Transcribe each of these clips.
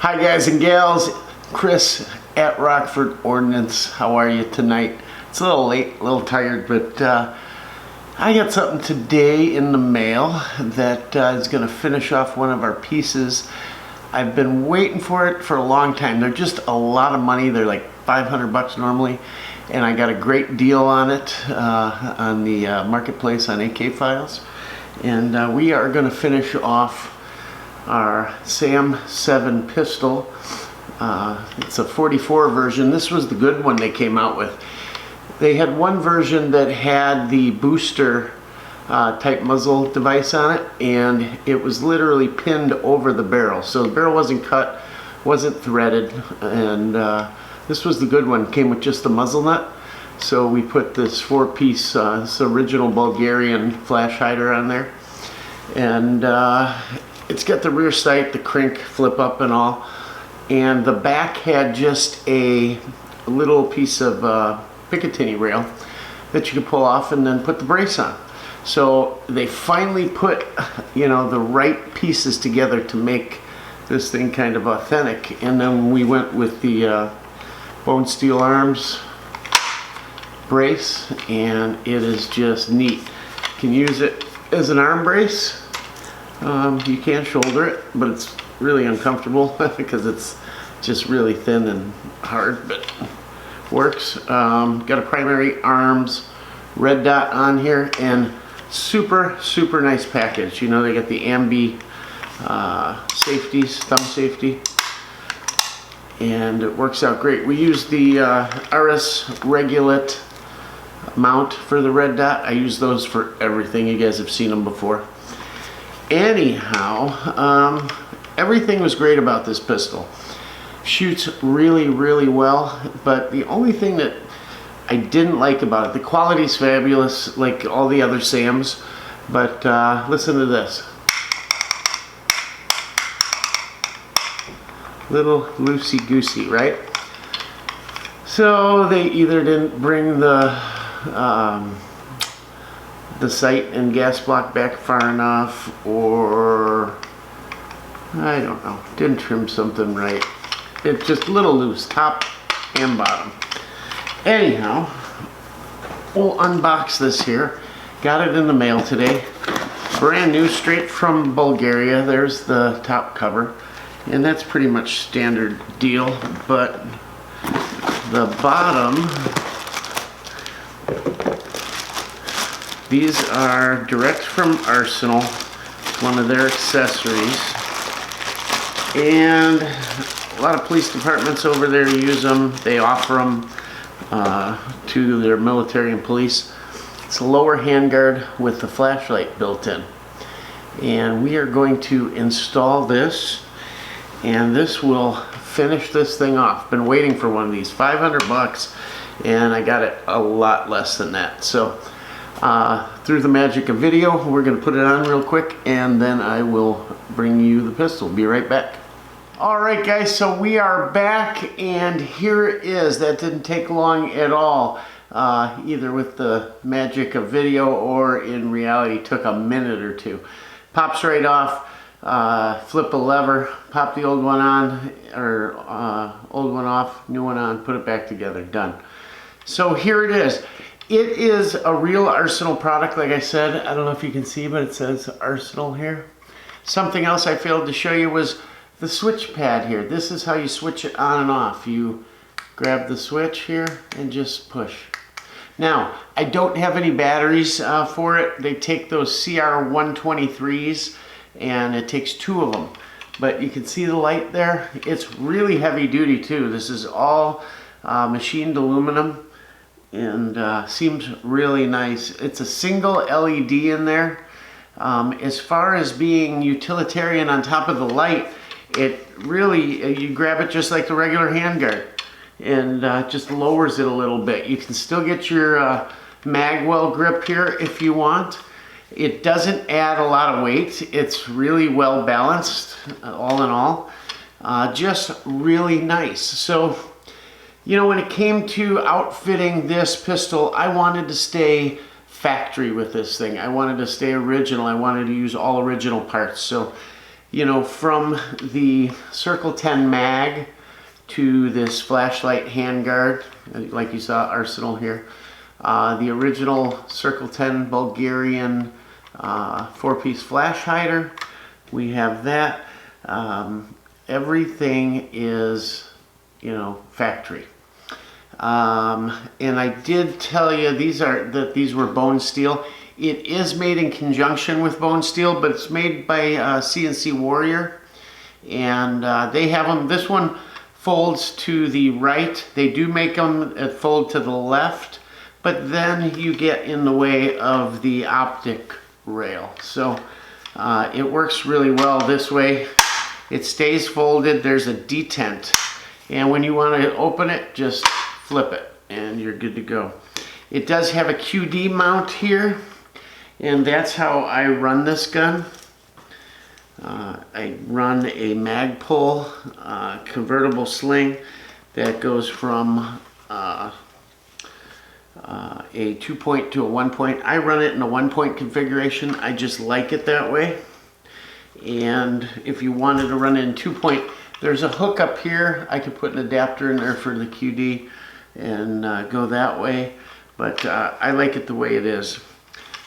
Hi guys and gals, Chris at Rockford Ordnance. How are you tonight? It's a little late, a little tired, but I got something today in the mail that is going to finish off one of our pieces. I've been waiting for it for a long time. They're just a lot of money. They're like 500 bucks normally, and I got a great deal on it on the marketplace on AK Files. And we are going to finish off our SAM7 pistol. It's a 44 version. This was the good one they came out with. They had one version that had the booster type muzzle device on it, and it was literally pinned over the barrel. So the barrel wasn't cut, wasn't threaded, and this was the good one. Came with just the muzzle nut. So we put this 4-piece, this original Bulgarian flash hider on there. And it's got the rear sight, the crank flip up and all, and the back had just a little piece of Picatinny rail that you could pull off and then put the brace on. So they finally put, you know, the right pieces together to make this thing kind of authentic. And then we went with the bone steel arms brace, and it is just neat. You can use it as an arm brace. You can shoulder it, but it's really uncomfortable because it's just really thin and hard, but works. Got a primary arms red dot on here, and super nice package. You know, they got the ambi safeties, thumb safety, and it works out great. We use the RS Regulate mount for the red dot. I use those for everything. You guys have seen them before. Anyhow, everything was great about this pistol. Shoots really well, but the only thing that I didn't like about it, the quality's fabulous like all the other SAMs, but listen to this. Little loosey-goosey, right? So they either didn't bring the sight and gas block back far enough, or I don't know, didn't trim something right. It's just a little loose, top and bottom. Anyhow, we'll unbox this here. Got it in the mail today. Brand new, straight from Bulgaria. There's the top cover, and that's pretty much standard deal, but the bottom, these are direct from Arsenal, one of their accessories, and a lot of police departments over there use them. They offer them to their military and police. It's a lower handguard with the flashlight built in, and we are going to install this, and this will finish this thing off. Been waiting for one of these, 500 bucks, and I got it a lot less than that. So through the magic of video, we're going to put it on real quick, and then I will bring you the pistol. Be right back. Alright guys, so we are back, and here it is. That didn't take long at all, either with the magic of video or in reality took a minute or two. Pops right off, flip a lever, pop the old one on, or old one off, new one on, put it back together, done. So here it is. It is a real Arsenal product, like I said. I don't know if you can see, but it says Arsenal here. Something else I failed to show you was the switch pad here. This is how you switch it on and off. You grab the switch here and just push. Now, I don't have any batteries for it. They take those CR123s, and it takes 2 of them. But you can see the light there. It's really heavy duty too. This is all machined aluminum, and seems really nice. It's a single LED in there. As far as being utilitarian on top of the light, it really, you grab it just like the regular handguard, and just lowers it a little bit. You can still get your magwell grip here if you want. It doesn't add a lot of weight. It's really well balanced, all in all. Just really nice. So, you know, when it came to outfitting this pistol, I wanted to stay factory with this thing. I wanted to stay original. I wanted to use all original parts. So you know, from the Circle 10 mag to this flashlight handguard, like you saw Arsenal here. The original Circle 10 Bulgarian 4-piece flash hider. We have that. Everything is, you know, factory. And I did tell you these were bone steel. It is made in conjunction with bone steel, but it's made by CNC Warrior, and they have them. This one folds to the right. They do make them fold to the left, but then you get in the way of the optic rail. So it works really well this way. It stays folded. There's a detent, and when you want to open it, just flip it and you're good to go. It does have a QD mount here, and that's how I run this gun. I run a Magpul convertible sling that goes from a 2-point to a 1-point. I run it in a 1-point configuration. I just like it that way. And if you wanted to run it in 2-point, there's a hook up here. I could put an adapter in there for the QD and go that way. But I like it the way it is.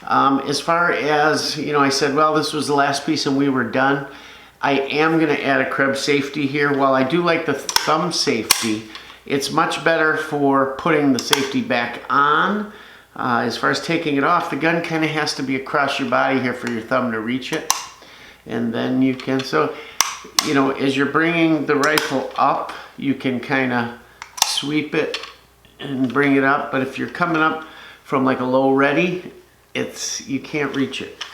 As far as, you know, I said, well, this was the last piece and we were done. I am going to add a Krebs safety here. While I do like the thumb safety, it's much better for putting the safety back on. As far as taking it off, the gun kind of has to be across your body here for your thumb to reach it. And then you can, so, you know, as you're bringing the rifle up, you can kind of sweep it and bring it up. But if you're coming up from like a low ready, you can't reach it.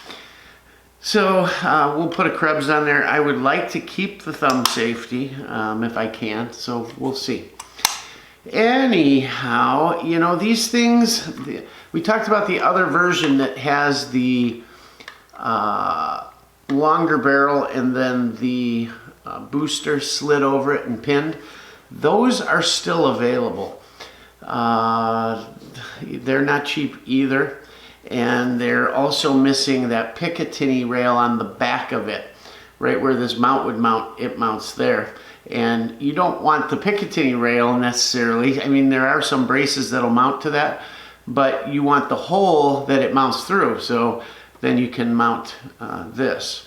So we'll put a Krebs on there. I would like to keep the thumb safety if I can, so we'll see. Anyhow, you know, these things, we talked about the other version that has the longer barrel and then the booster slid over it and pinned. Those are still available. They're not cheap either. And they're also missing that Picatinny rail on the back of it, right where this mount would mount. It mounts there. And you don't want the Picatinny rail necessarily. I mean, there are some braces that'll mount to that, but you want the hole that it mounts through. So then you can mount this.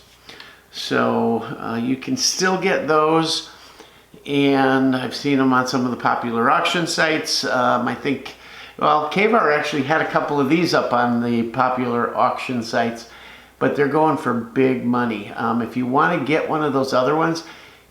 So you can still get those. And I've seen them on some of the popular auction sites. I think, well, KVAR actually had a couple of these up on the popular auction sites, but they're going for big money. If you want to get one of those other ones,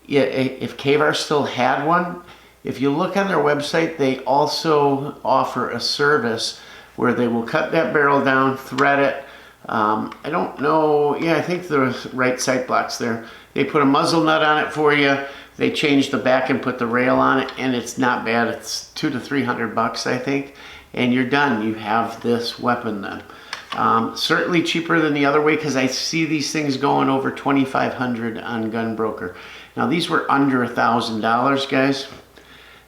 if KVAR still had one, if you look on their website, they also offer a service where they will cut that barrel down, thread it. I don't know, yeah, I think the right sight block's there. They put a muzzle nut on it for you. They change the back and put the rail on it, and it's not bad. It's $200 to $300, I think, and you're done. You have this weapon then. Certainly cheaper than the other way, because I see these things going over $2,500 on Gunbroker. Now these were under $1,000, guys,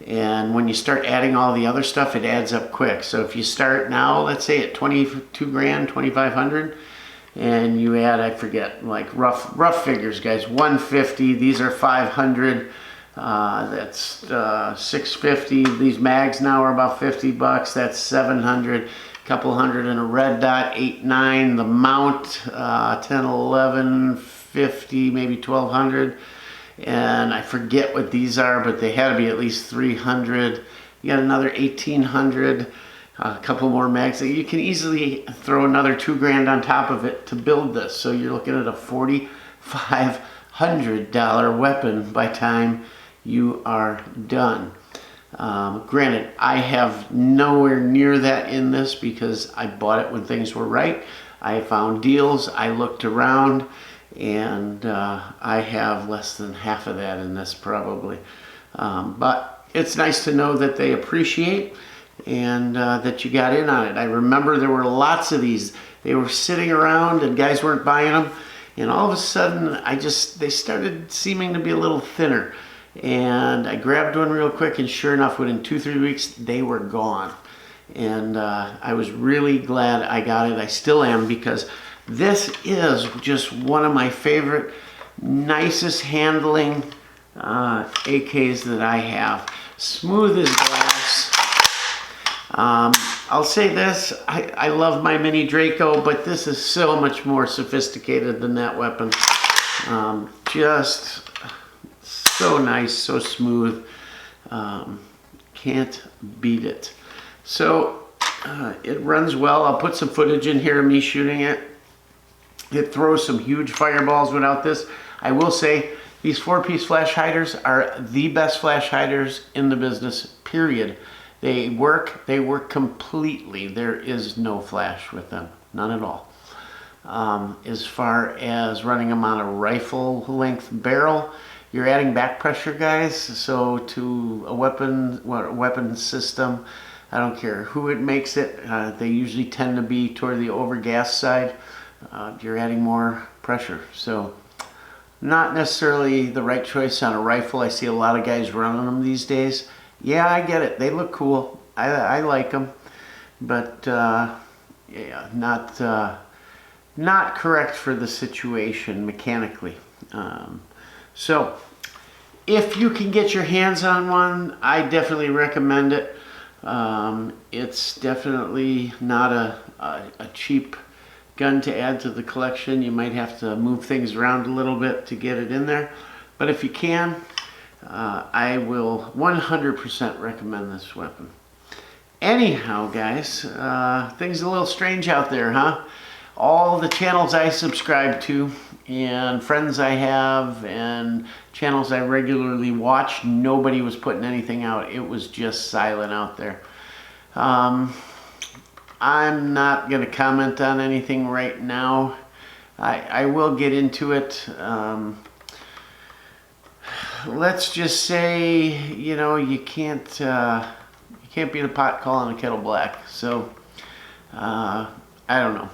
and when you start adding all the other stuff, it adds up quick. So if you start now, let's say at 22 grand, 2,500. And you add, I forget, like rough figures, guys, 150, these are 500, that's 650. These mags now are about $50, that's 700, couple hundred in a red dot, 8, 9, the mount, 10, 11, 50, maybe 1,200. And I forget what these are, but they had to be at least 300. You got another 1,800. A couple more mags. You can easily throw another $2 grand on top of it to build this. So you're looking at a $4,500 weapon by the time you are done. Granted, I have nowhere near that in this because I bought it when things were right. I found deals, I looked around, and I have less than half of that in this probably. But it's nice to know that they appreciate and that you got in on it. I remember there were lots of these. They were sitting around and guys weren't buying them, and all of a sudden they started seeming to be a little thinner, and I grabbed one real quick, and sure enough, within 2-3 weeks they were gone. And I was really glad I got it. I still am, because this is just one of my favorite nicest handling AKs that I have. Smooth as glass. I'll say this, I love my mini Draco, but this is so much more sophisticated than that weapon. Just so nice, so smooth. Can't beat it. So it runs well. I'll put some footage in here of me shooting it. It throws some huge fireballs without this. I will say these 4-piece flash hiders are the best flash hiders in the business, period. They work completely. There is no flash with them, none at all. As far as running them on a rifle length barrel, you're adding back pressure, guys. So to a weapon system, I don't care who it makes it, they usually tend to be toward the overgas side. You're adding more pressure. So not necessarily the right choice on a rifle. I see a lot of guys running them these days. Yeah, I get it. They look cool. I like them, but yeah, not correct for the situation mechanically. So if you can get your hands on one, I definitely recommend it. It's definitely not a cheap gun to add to the collection. You might have to move things around a little bit to get it in there, but if you can, I will 100% recommend this weapon. Anyhow, guys, things are a little strange out there, huh? All the channels I subscribe to and friends I have and channels I regularly watch, nobody was putting anything out. It was just silent out there. I'm not going to comment on anything right now. I will get into it. Let's just say, you know, you can't beat a pot calling a kettle black. So I don't know.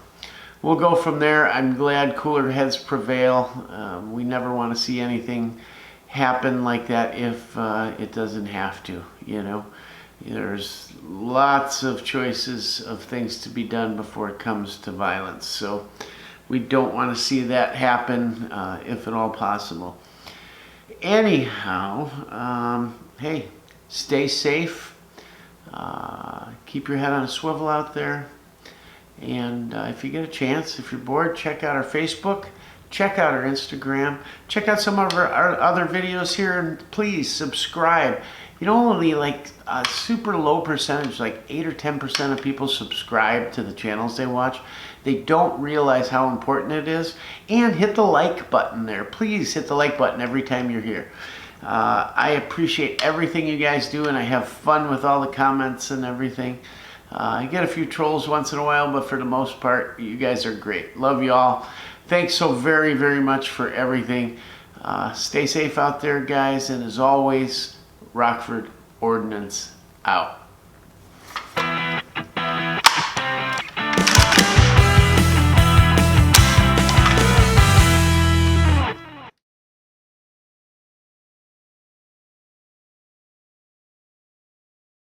We'll go from there. I'm glad cooler heads prevail. We never want to see anything happen like that if it doesn't have to, you know. There's lots of choices of things to be done before it comes to violence. So we don't want to see that happen if at all possible. Anyhow, hey, stay safe. Keep your head on a swivel out there. And if you get a chance, if you're bored, check out our Facebook, check out our Instagram, check out some of our other videos here, and please subscribe. You know, only like a super low percentage, like 8 or 10% of people subscribe to the channels they watch. They don't realize how important it is. And hit the like button there. Please hit the like button every time you're here. I appreciate everything you guys do, and I have fun with all the comments and everything. I get a few trolls once in a while, but for the most part, you guys are great. Love you all. Thanks so very, very much for everything. Stay safe out there, guys, and as always, Rockford Ordnance out.